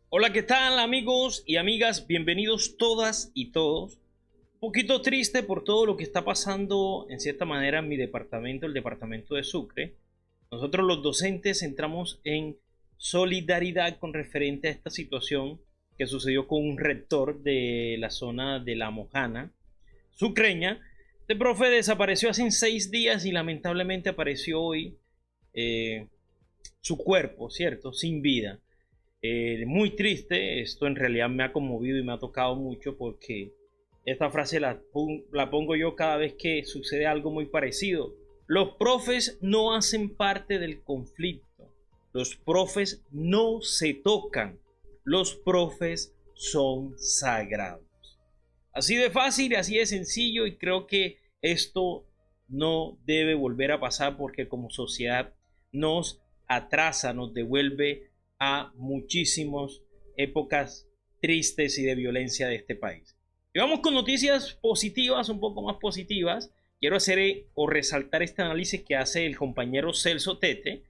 Hola, ¿qué tal amigos y amigas? Bienvenidos todas y todos. Un poquito triste por todo lo que está pasando en cierta manera en mi departamento, el departamento de Sucre. Nosotros los docentes entramos en solidaridad con referente a esta situación que sucedió con un rector de la zona de La Mojana, sucreña. Este profe desapareció hace 6 días y lamentablemente apareció hoy su cuerpo, ¿cierto? Sin vida. Muy triste, esto en realidad me ha conmovido y me ha tocado mucho porque esta frase la pongo yo cada vez que sucede algo muy parecido. Los profes no hacen parte del conflicto, los profes no se tocan, los profes son sagrados. Así de fácil y así de sencillo, y creo que esto no debe volver a pasar porque como sociedad nos atrasa, nos devuelve a muchísimas épocas tristes y de violencia de este país. Y vamos con noticias positivas, un poco más positivas. Quiero hacer o resaltar este análisis que hace el compañero Celso Tete.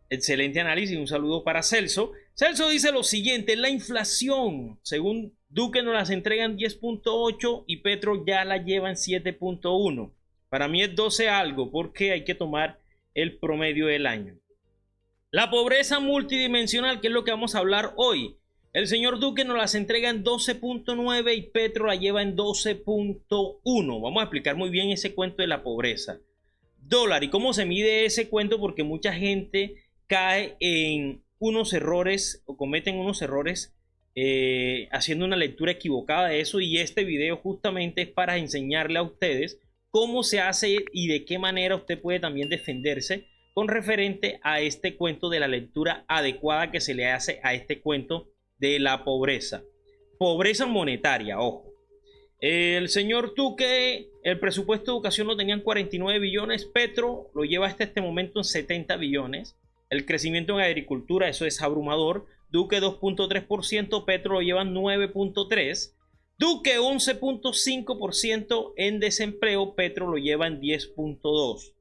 Excelente análisis, un saludo para Celso. Celso dice lo siguiente: la inflación, según Duque, nos las entregan 10.8 y Petro ya la lleva en 7.1. Para mí es 12 algo porque hay que tomar el promedio del año. La pobreza multidimensional, que es lo que vamos a hablar hoy. El señor Duque nos las entrega en 12.9 y Petro la lleva en 12.1. Vamos a explicar muy bien ese cuento de la pobreza. Dólar, ¿y cómo se mide ese cuento? Porque mucha gente cae en unos errores o cometen unos errores haciendo una lectura equivocada de eso, y este video justamente es para enseñarle a ustedes cómo se hace y de qué manera usted puede también defenderse con referente a este cuento de la lectura adecuada que se le hace a este cuento de la pobreza. Pobreza monetaria, ojo. El señor Duque, el presupuesto de educación lo tenían 49 billones, Petro lo lleva hasta este momento en 70 billones. El crecimiento en agricultura, eso es abrumador. Duque 2.3%, Petro lo lleva 9.3%. Duque 11.5% en desempleo, Petro lo lleva en 10.2%.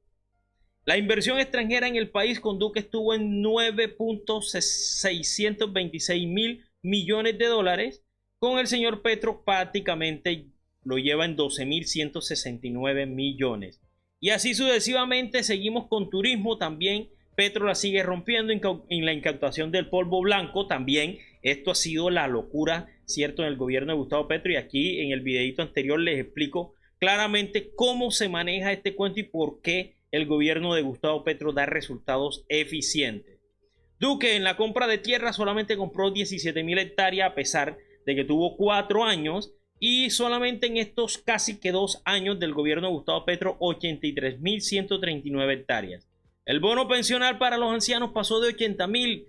La inversión extranjera en el país con Duque estuvo en 9.626 mil millones de dólares. Con el señor Petro prácticamente lo lleva en 12.169 millones. Y así sucesivamente seguimos con turismo también. Petro la sigue rompiendo en la incautación del polvo blanco. También esto ha sido la locura, ¿cierto?, en el gobierno de Gustavo Petro. Y aquí en el videito anterior les explico claramente cómo se maneja este cuento y por qué el gobierno de Gustavo Petro da resultados eficientes. Duque en la compra de tierra solamente compró 17.000 hectáreas a pesar de que tuvo 4 años, y solamente en estos casi que 2 años del gobierno de Gustavo Petro 83.139 hectáreas. El bono pensional para los ancianos pasó de 80.000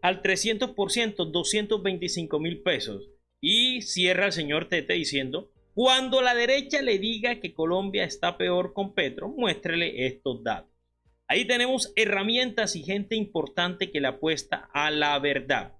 al 300%, 225.000 pesos. Y cierra el señor Tete diciendo: cuando la derecha le diga que Colombia está peor con Petro, muéstrele estos datos. Ahí tenemos herramientas y gente importante que le apuesta a la verdad.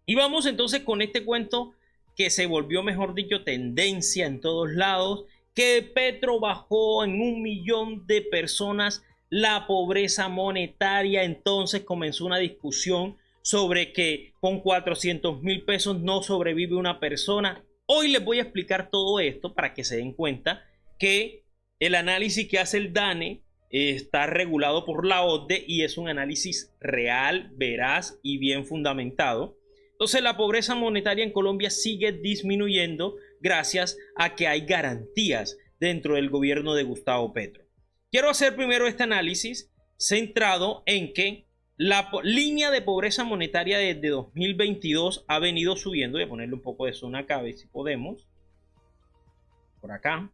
Y vamos entonces con este cuento que se volvió, mejor dicho, tendencia en todos lados, que Petro bajó en 1 millón de personas la pobreza monetaria. Entonces comenzó una discusión sobre que con 400.000 pesos no sobrevive una persona. Hoy les voy a explicar todo esto para que se den cuenta que el análisis que hace el DANE está regulado por la OCDE y es un análisis real, veraz y bien fundamentado. Entonces la pobreza monetaria en Colombia sigue disminuyendo gracias a que hay garantías dentro del gobierno de Gustavo Petro. Quiero hacer primero este análisis centrado en que la línea de pobreza monetaria desde 2022 ha venido subiendo. Voy a ponerle un poco de zona acá, a ver si podemos. Por acá.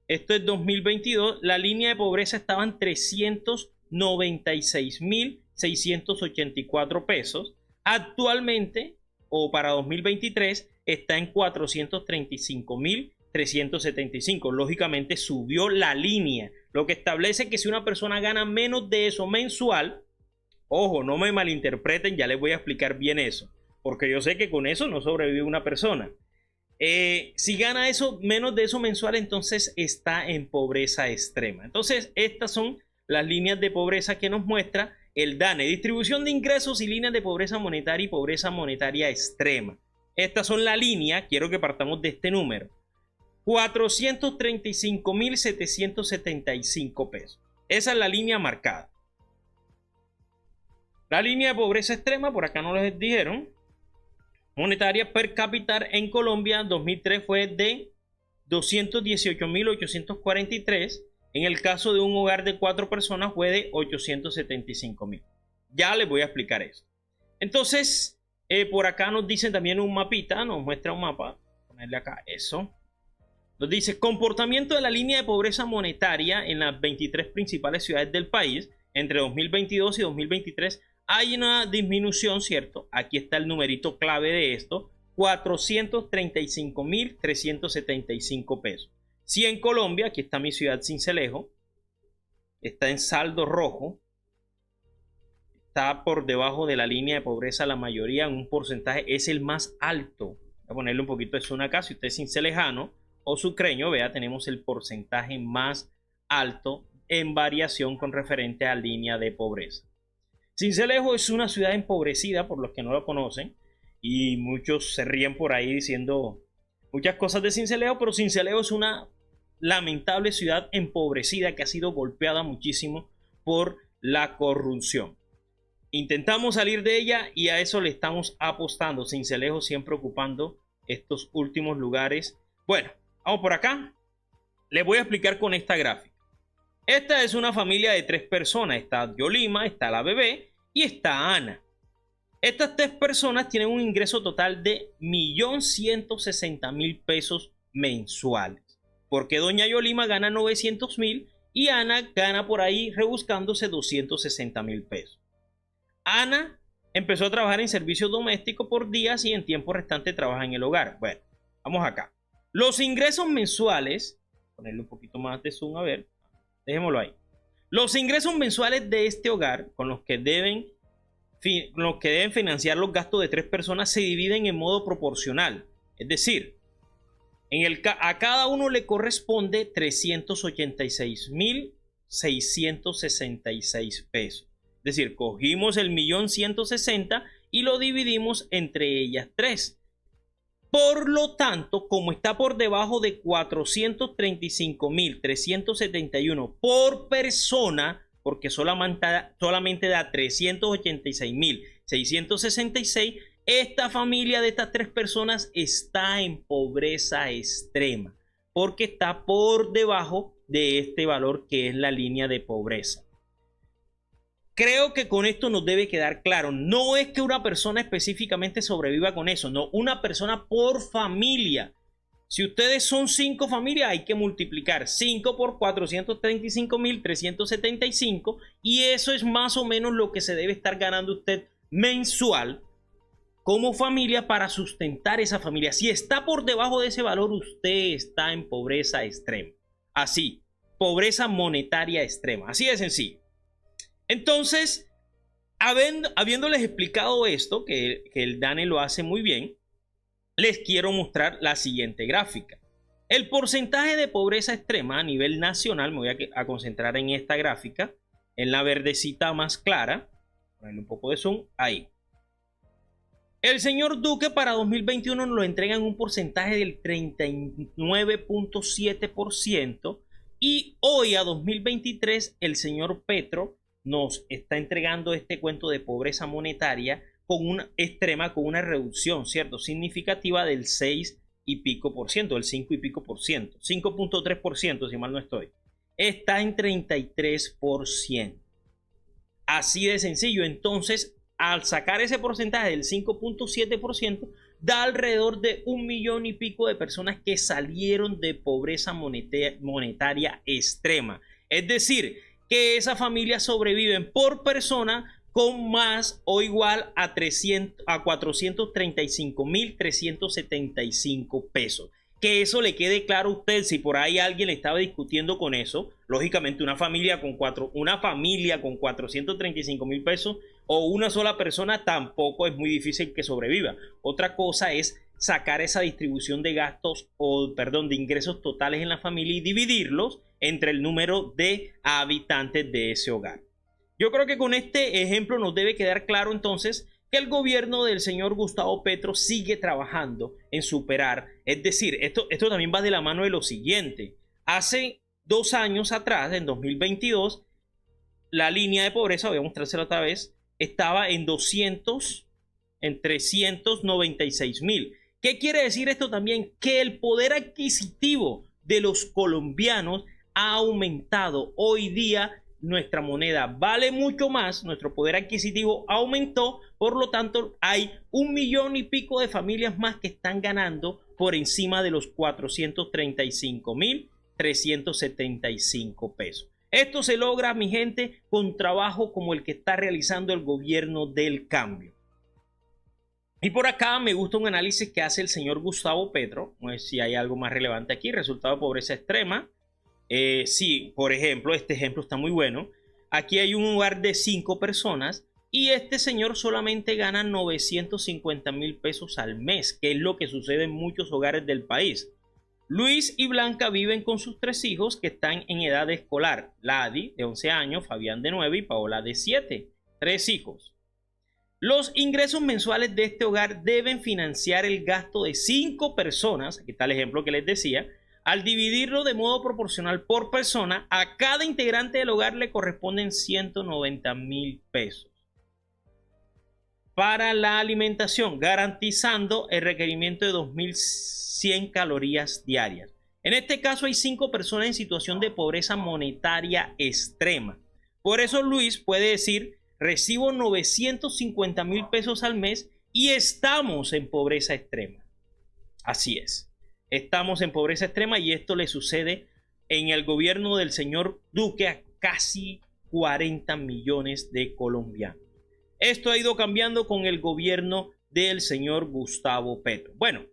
Esto es 2022. La línea de pobreza estaba en 396.684 pesos. Actualmente, o para 2023, está en 435.375. Lógicamente subió la línea, lo que establece que si una persona gana menos de eso mensual, ojo, no me malinterpreten, ya les voy a explicar bien eso, porque yo sé que con eso no sobrevive una persona. Si gana eso, menos de eso mensual, entonces está en pobreza extrema. Entonces estas son las líneas de pobreza que nos muestra el DANE, distribución de ingresos y líneas de pobreza monetaria y pobreza monetaria extrema. Estas son la línea, quiero que partamos de este número, 435.775 pesos. Esa es la línea marcada. La línea de pobreza extrema, por acá no les dijeron, monetaria per cápita en Colombia 2003 fue de 218.843. En el caso de un hogar de 4 personas fue de 875.000. Ya les voy a explicar esto. Entonces, por acá nos dicen también un mapita, nos muestra un mapa. Ponerle acá eso. Nos dice comportamiento de la línea de pobreza monetaria en las 23 principales ciudades del país entre 2022 y 2023. Hay una disminución, ¿cierto? Aquí está el numerito clave de esto, 435.375 pesos. Si en Colombia, aquí está mi ciudad Sincelejo, está en saldo rojo, está por debajo de la línea de pobreza la mayoría, en un porcentaje, es el más alto. Voy a ponerle un poquito de zoom acá, si usted es cincelejano o sucreño, vea, tenemos el porcentaje más alto en variación con referente a línea de pobreza. Sincelejo es una ciudad empobrecida, por los que no lo conocen, y muchos se ríen por ahí diciendo muchas cosas de Sincelejo, pero Sincelejo es una lamentable ciudad empobrecida que ha sido golpeada muchísimo por la corrupción. Intentamos salir de ella y a eso le estamos apostando. Sincelejo siempre ocupando estos últimos lugares. Bueno, vamos por acá. Les voy a explicar con esta gráfica. Esta es una familia de 3 personas. Está Yolima, está la bebé y está Ana. Estas 3 personas tienen un ingreso total de 1.160.000 pesos mensuales. Porque doña Yolima gana 900.000 y Ana gana por ahí rebuscándose 260.000 pesos. Ana empezó a trabajar en servicios domésticos por días y en tiempo restante trabaja en el hogar. Bueno, vamos acá. Los ingresos mensuales, ponerle un poquito más de zoom, a ver, dejémoslo ahí. Los ingresos mensuales de este hogar, con los que deben financiar los gastos de 3 personas, se dividen en modo proporcional. Es decir, a cada uno le corresponde 386.666 pesos. Es decir, cogimos el 1.160.000 y lo dividimos entre ellas 3. Por lo tanto, como está por debajo de 435.371 por persona, porque solamente da 386.666, esta familia de estas 3 personas está en pobreza extrema, porque está por debajo de este valor que es la línea de pobreza. Creo que con esto nos debe quedar claro, no es que una persona específicamente sobreviva con eso, no, una persona por familia. Si ustedes son 5 familias, hay que multiplicar 5 por 435.375 y eso es más o menos lo que se debe estar ganando usted mensual como familia para sustentar esa familia. Si está por debajo de ese valor, usted está en pobreza extrema. Así, pobreza monetaria extrema, así de sencillo. Entonces, habiéndoles explicado esto, que el DANE lo hace muy bien, les quiero mostrar la siguiente gráfica. El porcentaje de pobreza extrema a nivel nacional, me voy a concentrar en esta gráfica, en la verdecita más clara, ponerle un poco de zoom, ahí. El señor Duque para 2021 nos lo entrega en un porcentaje del 39.7% y hoy a 2023 el señor Petro nos está entregando este cuento de pobreza monetaria con una extrema, con una reducción, ¿cierto? Significativa del 6 y pico por ciento, del 5 y pico por ciento, 5.3% si mal no estoy. Está en 33%. Así de sencillo. Entonces, al sacar ese porcentaje del 5.7%, da alrededor de 1 millón y pico de personas que salieron de pobreza monetaria extrema. Es decir, que esas familias sobreviven por persona con más o igual a 435.375 pesos. Que eso le quede claro a usted, si por ahí alguien estaba discutiendo con eso. Lógicamente una familia con 435.000 pesos o una sola persona tampoco es muy difícil que sobreviva. Otra cosa es sacar esa distribución de gastos de ingresos totales en la familia y dividirlos entre el número de habitantes de ese hogar. Yo creo que con este ejemplo nos debe quedar claro entonces que el gobierno del señor Gustavo Petro sigue trabajando en superar. Es decir, esto también va de la mano de lo siguiente. Hace 2 años atrás, en 2022, la línea de pobreza, voy a mostrársela otra vez, estaba en 396.000. ¿Qué quiere decir esto también? Que el poder adquisitivo de los colombianos ha aumentado. Hoy día nuestra moneda vale mucho más, nuestro poder adquisitivo aumentó, por lo tanto hay 1 millón y pico de familias más que están ganando por encima de los 435.375 pesos. Esto se logra, mi gente, con trabajo como el que está realizando el gobierno del cambio. Y por acá me gusta un análisis que hace el señor Gustavo Petro. No sé si hay algo más relevante aquí. Resultado de pobreza extrema. Sí, por ejemplo, este ejemplo está muy bueno. Aquí hay un hogar de 5 personas y este señor solamente gana 950.000 pesos al mes, que es lo que sucede en muchos hogares del país. Luis y Blanca viven con sus 3 hijos que están en edad escolar. Ladi, de 11 años, Fabián, de 9 y Paola, de 7. 3 hijos. Los ingresos mensuales de este hogar deben financiar el gasto de 5 personas. Aquí está el ejemplo que les decía. Al dividirlo de modo proporcional por persona, a cada integrante del hogar le corresponden 190.000 pesos. Para la alimentación, garantizando el requerimiento de 2.100 calorías diarias. En este caso hay 5 personas en situación de pobreza monetaria extrema. Por eso Luis puede decir, recibo 950.000 pesos al mes y estamos en pobreza extrema. Así es. Estamos en pobreza extrema y esto le sucede en el gobierno del señor Duque a casi 40 millones de colombianos. Esto ha ido cambiando con el gobierno del señor Gustavo Petro. Bueno,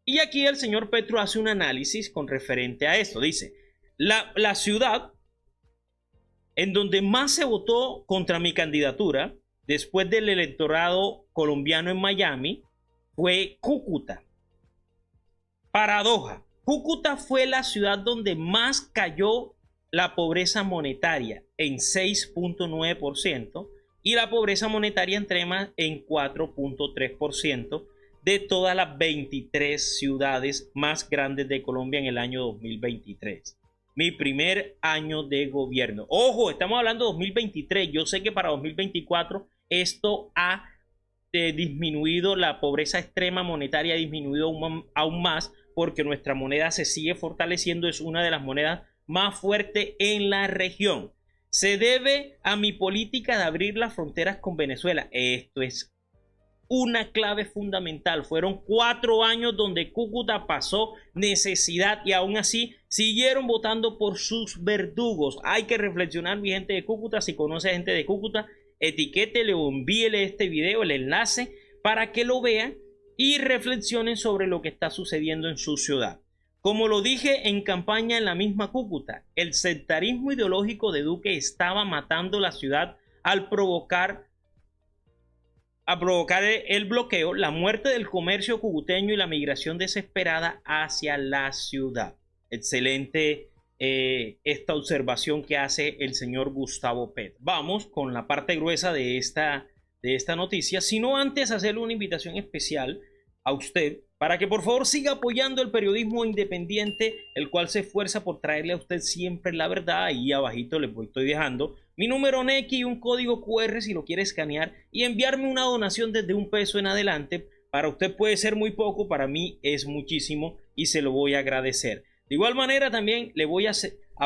y aquí el señor Petro hace un análisis con referente a esto. Dice, la ciudad en donde más se votó contra mi candidatura después del electorado colombiano en Miami fue Cúcuta. Paradoja, Cúcuta fue la ciudad donde más cayó la pobreza monetaria en 6.9% y la pobreza monetaria extrema en 4.3% de todas las 23 ciudades más grandes de Colombia en el año 2023. Mi primer año de gobierno. Ojo, estamos hablando de 2023. Yo sé que para 2024 esto ha disminuido, la pobreza extrema monetaria ha disminuido aún más porque nuestra moneda se sigue fortaleciendo, es una de las monedas más fuertes en la región. Se debe a mi política de abrir las fronteras con Venezuela. Esto es una clave fundamental. Fueron 4 años donde Cúcuta pasó necesidad y aún así siguieron votando por sus verdugos. Hay que reflexionar, mi gente de Cúcuta. Si conoce a gente de Cúcuta, etiquétele o envíele este video, el enlace, para que lo vean y reflexionen sobre lo que está sucediendo en su ciudad. Como lo dije en campaña en la misma Cúcuta, el sectarismo ideológico de Duque estaba matando la ciudad al provocar el bloqueo, la muerte del comercio cucuteño y la migración desesperada hacia la ciudad. Excelente esta observación que hace el señor Gustavo Petro. Vamos con la parte gruesa de esta noticia, sino antes hacerle una invitación especial a usted para que por favor siga apoyando el periodismo independiente, el cual se esfuerza por traerle a usted siempre la verdad. Ahí abajito les estoy dejando mi número NECI y un código QR si lo quiere escanear y enviarme una donación desde $1 en adelante. Para usted puede ser muy poco, para mí es muchísimo y se lo voy a agradecer. De igual manera también le voy a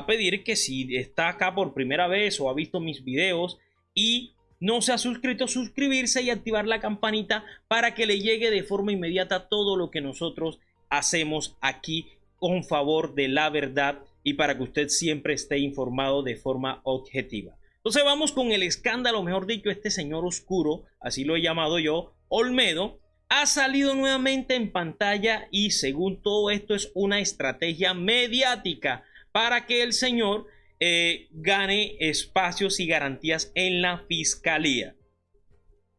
pedir que si está acá por primera vez o ha visto mis videos y no se ha suscrito, suscribirse y activar la campanita para que le llegue de forma inmediata todo lo que nosotros hacemos aquí con favor de la verdad y para que usted siempre esté informado de forma objetiva. Entonces vamos con el escándalo, mejor dicho, este señor oscuro, así lo he llamado yo, Olmedo, ha salido nuevamente en pantalla y según todo esto es una estrategia mediática para que el señor gane espacios y garantías en la fiscalía.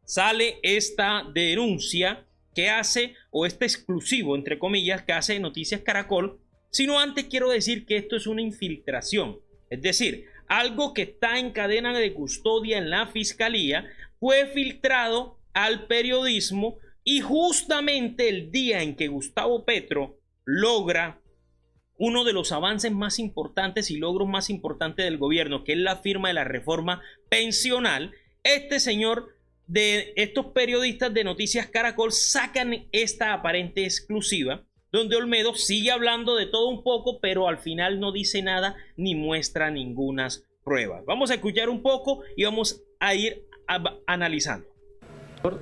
Sale esta denuncia que hace, o este exclusivo entre comillas que hace Noticias Caracol, sino antes quiero decir que esto es una infiltración, es decir, algo que está en cadena de custodia en la fiscalía, fue filtrado al periodismo y justamente el día en que Gustavo Petro logra uno de los avances más importantes y logros más importantes del gobierno, que es la firma de la reforma pensional, este señor de estos periodistas de Noticias Caracol sacan esta aparente exclusiva donde Olmedo sigue hablando de todo un poco, pero al final no dice nada ni muestra ninguna prueba. Vamos a escuchar un poco y vamos a ir analizando.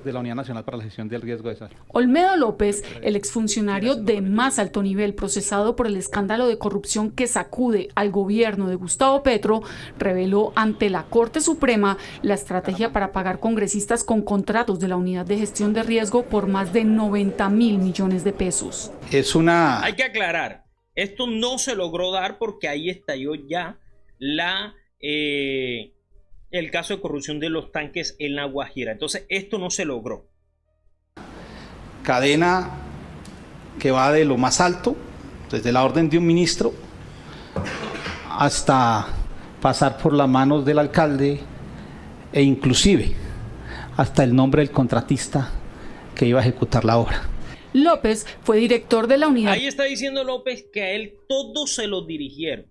De la Unidad Nacional para la Gestión del Riesgo de Salud. Olmedo López, el exfuncionario de más alto nivel procesado por el escándalo de corrupción que sacude al gobierno de Gustavo Petro, reveló ante la Corte Suprema la estrategia para pagar congresistas con contratos de la Unidad de Gestión de Riesgo por más de 90.000 millones de pesos. Hay que aclarar, esto no se logró dar porque ahí estalló ya el caso de corrupción de los tanques en La Guajira. Entonces, esto no se logró. Cadena que va de lo más alto, desde la orden de un ministro, hasta pasar por las manos del alcalde e inclusive hasta el nombre del contratista que iba a ejecutar la obra. López fue director de la unidad. Ahí está diciendo López que a él todos se lo dirigieron.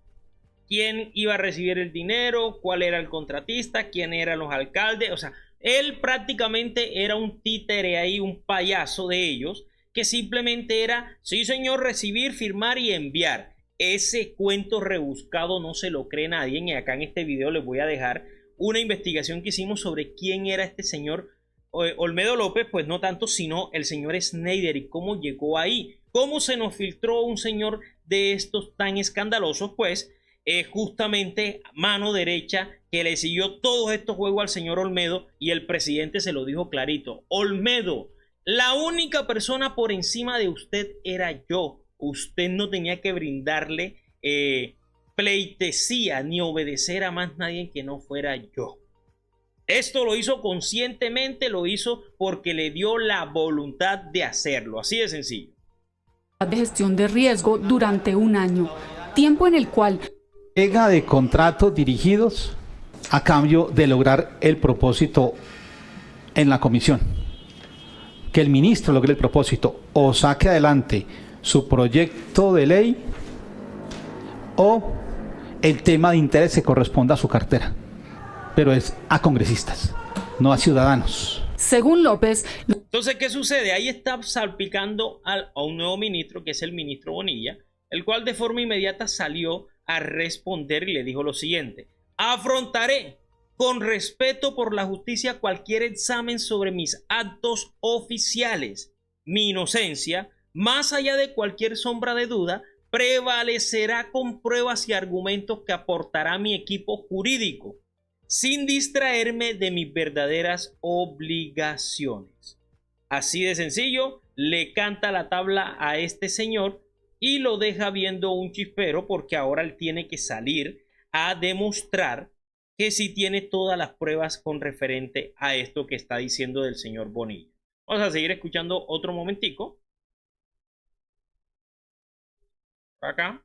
Quién iba a recibir el dinero, cuál era el contratista, quién eran los alcaldes. O sea, él prácticamente era un títere ahí, un payaso de ellos, que simplemente era, sí señor, recibir, firmar y enviar. Ese cuento rebuscado no se lo cree nadie. Y acá en este video les voy a dejar una investigación que hicimos sobre quién era este señor Olmedo López, pues no tanto, sino el señor Schneider y cómo llegó ahí. ¿Cómo se nos filtró un señor de estos tan escandalosos? Pues justamente mano derecha que le siguió todos estos juegos al señor Olmedo, y el presidente se lo dijo clarito: Olmedo, la única persona por encima de usted era yo. Usted no tenía que brindarle pleitesía ni obedecer a más nadie que no fuera yo. Esto lo hizo conscientemente, lo hizo porque le dio la voluntad de hacerlo, así de sencillo. De gestión de riesgo durante un año, tiempo en el cual Llega de contratos dirigidos a cambio de lograr el propósito en la comisión. Que el ministro logre el propósito o saque adelante su proyecto de ley o el tema de interés se corresponda a su cartera. Pero es a congresistas, no a ciudadanos. Según López. Entonces, ¿qué sucede? Ahí está salpicando a un nuevo ministro, que es el ministro Bonilla, el cual de forma inmediata salió a responder y le dijo lo siguiente: afrontaré con respeto por la justicia cualquier examen sobre mis actos oficiales. Mi inocencia, más allá de cualquier sombra de duda, prevalecerá con pruebas y argumentos que aportará mi equipo jurídico, sin distraerme de mis verdaderas obligaciones. Así de sencillo, le canta la tabla a este señor y lo deja viendo un chispero, porque ahora él tiene que salir a demostrar que sí tiene todas las pruebas con referente a esto que está diciendo del señor Bonilla. Vamos a seguir escuchando otro momentico. Acá.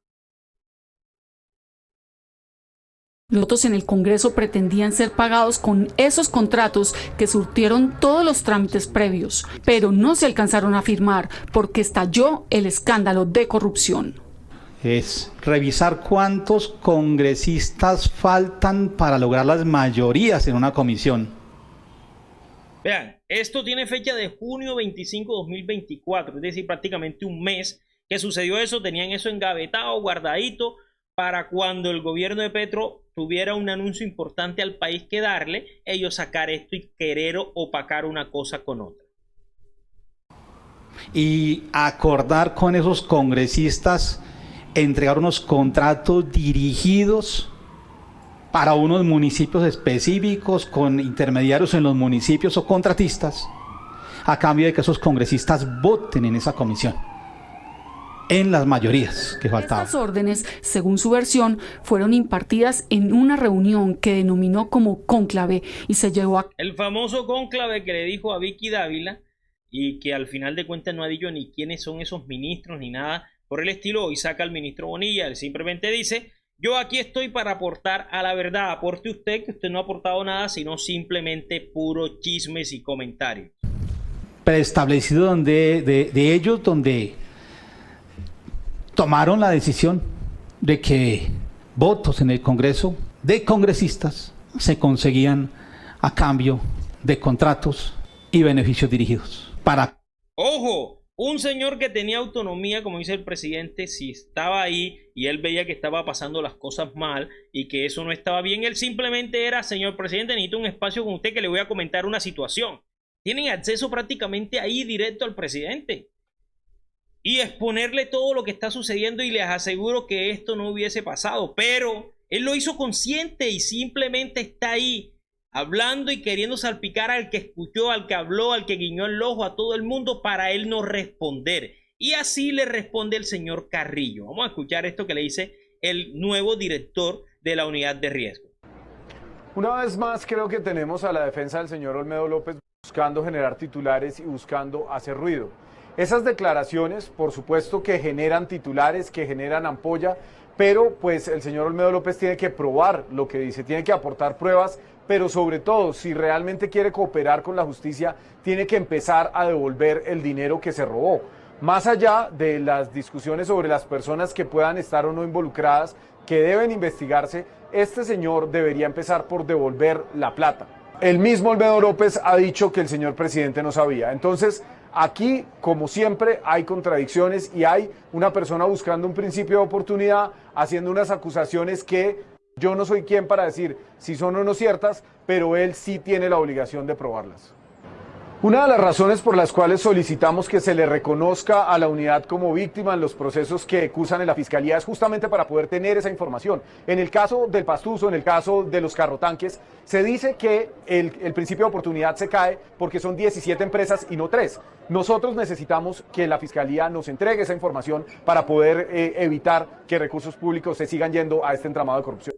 Los votos en el Congreso pretendían ser pagados con esos contratos que surtieron todos los trámites previos, pero no se alcanzaron a firmar porque estalló el escándalo de corrupción. Es revisar cuántos congresistas faltan para lograr las mayorías en una comisión. Vean, esto tiene fecha de junio 25 de 2024, es decir, prácticamente un mes que sucedió eso. Tenían eso engavetado, guardadito, para cuando el gobierno de Petro tuviera un anuncio importante al país que darle, ellos sacar esto y querer opacar una cosa con otra. Y acordar con esos congresistas entregar unos contratos dirigidos para unos municipios específicos, con intermediarios en los municipios o contratistas, a cambio de que esos congresistas voten en esa comisión, en las mayorías que faltaban. Estas órdenes, según su versión, fueron impartidas en una reunión que denominó como cónclave y se llevó a... El famoso cónclave que le dijo a Vicky Dávila, y que al final de cuentas no ha dicho ni quiénes son esos ministros ni nada por el estilo. Hoy saca al ministro Bonilla, él simplemente dice Yo aquí estoy para aportar a la verdad. Aporte usted, que usted no ha aportado nada, sino simplemente puro chismes y comentarios. Preestablecido de ellos, donde tomaron la decisión de que votos en el Congreso de congresistas se conseguían a cambio de contratos y beneficios dirigidos. ¡Ojo! Un señor que tenía autonomía, como dice el presidente, si estaba ahí y él veía que estaba pasando las cosas mal y que eso no estaba bien, él simplemente era: señor presidente, necesito un espacio con usted que le voy a comentar una situación. Tienen acceso prácticamente ahí directo al presidente y exponerle todo lo que está sucediendo, y les aseguro que esto no hubiese pasado, pero él lo hizo consciente y simplemente está ahí hablando y queriendo salpicar al que escuchó, al que habló, al que guiñó el ojo, a todo el mundo, para él no responder. Y así le responde el señor Carrillo. Vamos a escuchar esto que le dice el nuevo director de la unidad de riesgo. Una vez más, creo que tenemos a la defensa del señor Olmedo López buscando generar titulares y buscando hacer ruido. Esas declaraciones, por supuesto, que generan titulares, que generan ampolla, pero pues el señor Olmedo López tiene que probar lo que dice, tiene que aportar pruebas, pero sobre todo, si realmente quiere cooperar con la justicia, tiene que empezar a devolver el dinero que se robó. Más allá de las discusiones sobre las personas que puedan estar o no involucradas, que deben investigarse, este señor debería empezar por devolver la plata. El mismo Olmedo López ha dicho que el señor presidente no sabía. Entonces, aquí, como siempre, hay contradicciones y hay una persona buscando un principio de oportunidad, haciendo unas acusaciones que yo no soy quien para decir si son o no ciertas, pero él sí tiene la obligación de probarlas. Una de las razones por las cuales solicitamos que se le reconozca a la unidad como víctima en los procesos que cursan en la Fiscalía es justamente para poder tener esa información. En el caso del Pastuso, en el caso de los carrotanques, se dice que el principio de oportunidad se cae porque son 17 empresas y no 3. Nosotros necesitamos que la Fiscalía nos entregue esa información para poder evitar que recursos públicos se sigan yendo a este entramado de corrupción.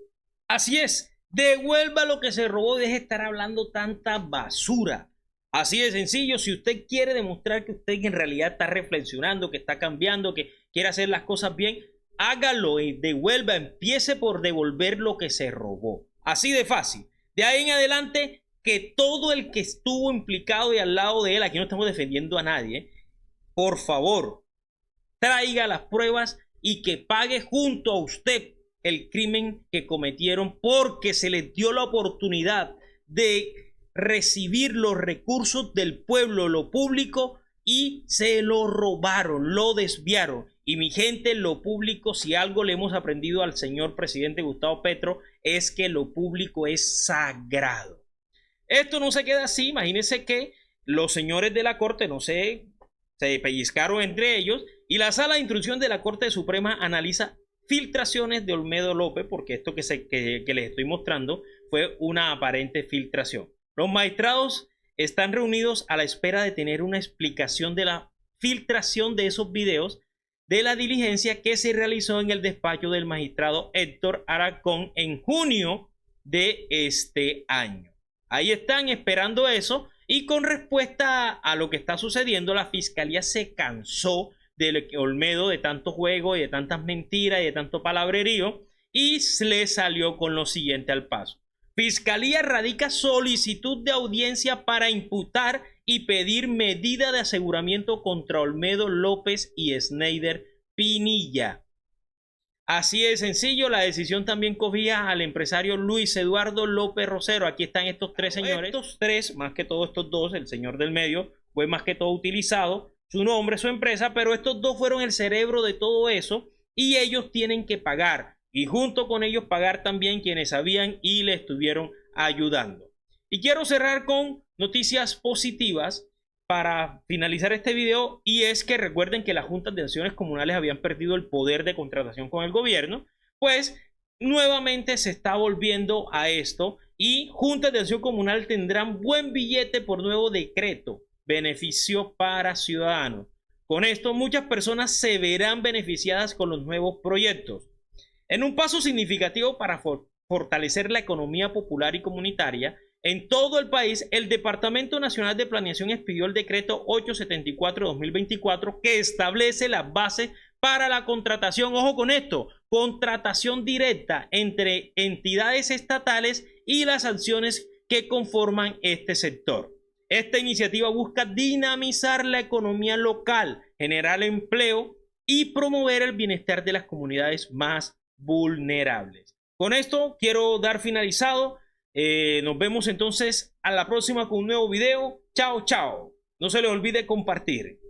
Así es, devuelva lo que se robó, deje de estar hablando tanta basura. Así de sencillo. Si usted quiere demostrar que usted en realidad está reflexionando, que está cambiando, que quiere hacer las cosas bien, hágalo y devuelva, empiece por devolver lo que se robó. Así de fácil. De ahí en adelante, que todo el que estuvo implicado y al lado de él, aquí no estamos defendiendo a nadie, por favor, traiga las pruebas y que pague junto a usted el crimen que cometieron, porque se les dio la oportunidad de recibir los recursos del pueblo, lo público, y se lo robaron, lo desviaron. Y mi gente, lo público, si algo le hemos aprendido al señor presidente Gustavo Petro, es que lo público es sagrado. Esto no se queda así. Imagínense que los señores de la Corte, no sé, se pellizcaron entre ellos, y la Sala de Instrucción de la Corte Suprema analiza filtraciones de Olmedo López, porque esto que les estoy mostrando fue una aparente filtración. Los magistrados están reunidos a la espera de tener una explicación de la filtración de esos videos de la diligencia que se realizó en el despacho del magistrado Héctor Aracón en junio de este año. Ahí están esperando eso, y con respuesta a lo que está sucediendo, la Fiscalía se cansó de Olmedo, de tanto juego y de tantas mentiras y de tanto palabrerío, y le salió con lo siguiente al paso. Fiscalía radica solicitud de audiencia para imputar y pedir medida de aseguramiento contra Olmedo López y Schneider Pinilla. Así de sencillo. La decisión también cogía al empresario Luis Eduardo López Rosero. Aquí están estos tres señores. Estos tres, más que todo estos dos, el señor del medio fue más que todo utilizado, su nombre, su empresa, pero estos dos fueron el cerebro de todo eso, y ellos tienen que pagar. Y junto con ellos pagar también quienes sabían y le estuvieron ayudando. Y quiero cerrar con noticias positivas para finalizar este video, y es que recuerden que las juntas de acciones comunales habían perdido el poder de contratación con el gobierno. Pues nuevamente se está volviendo a esto, y juntas de acción comunal tendrán buen billete por nuevo decreto, beneficio para ciudadanos. Con esto muchas personas se verán beneficiadas con los nuevos proyectos. En un paso significativo para fortalecer la economía popular y comunitaria en todo el país, el Departamento Nacional de Planeación expidió el decreto 874-2024 que establece las bases para la contratación, ojo con esto, contratación directa entre entidades estatales y las acciones que conforman este sector. Esta iniciativa busca dinamizar la economía local, generar empleo y promover el bienestar de las comunidades más vulnerables. Con esto quiero dar finalizado. Nos vemos entonces a la próxima con un nuevo video. Chao, chao. No se les olvide compartir.